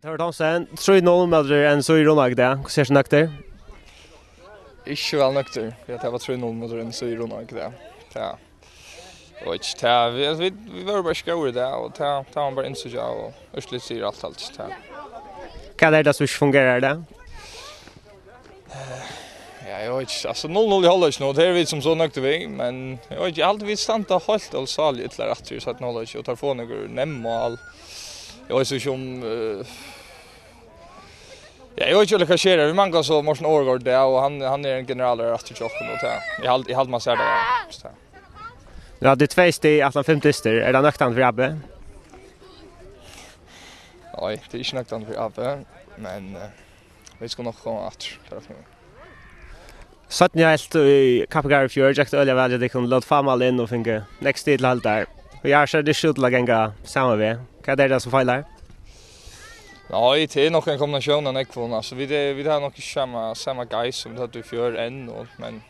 Tor Thomsen, 3-0 med en så i Ronag där. Hur ser det nökter? Ikke vel nøkter, for det var 3-0 mot en så i Ronag det. Ja. Och inte vi var bara skåra där och ta man bara insåg och Östligt säger allt ta. Vad är det som fungerar där? Ja, jag vet inte. Alltså 0-0 i halvlek nu. Det är vi som så nökte vi, men jag vet inte alltid vi stanta helt och saligt till rätt så att 0 och tar få några nämmål. Jag vet inte om ja, jag vet inte vad sker. Vi mangar så Morten Årgård det och han är en general rätt till chocken och ta. I halv man ser det. Ja, det är 2 steg att 5 tister. Är det nöktant för Abbe? Nej, det är inte nöktant för Abbe, men vi ska nog komma att därför. Satt ni helt i Kapgar Fjord, jag tror att det kunde låta famal in och finka next tid till allt där. Och jag ser det skjuta lagänga samma väg. Vad är det som failar? Nej, det är nog en kombination av nekvån. Alltså, vi har nog inte samma guys som det hade i fjör än. Men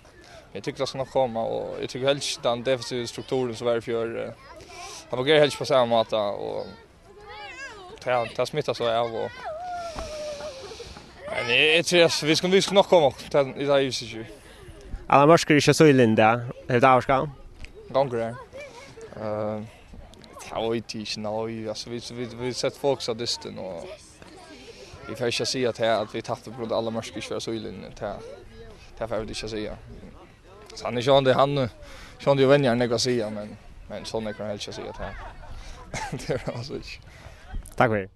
jag tycker det ska nog komma. Och jag tycker helst den defensiva strukturen som är i fjör. Han fungerar helst på samma måte. Och det smittar så av. Men jag tror att vi ska nog komma i det här ljuset. Alla morskar inte så illa där. Är det avskal? Gånger där. Ja, inte nej. Alltså, vi sett folk så distan och vi får inte säga att vi tappade på alla morskar för så illa. Det får vi inte säga. Så han är ju vänner när jag säger, men sån kan jag inte säga att det är alltså inte. Tack för det.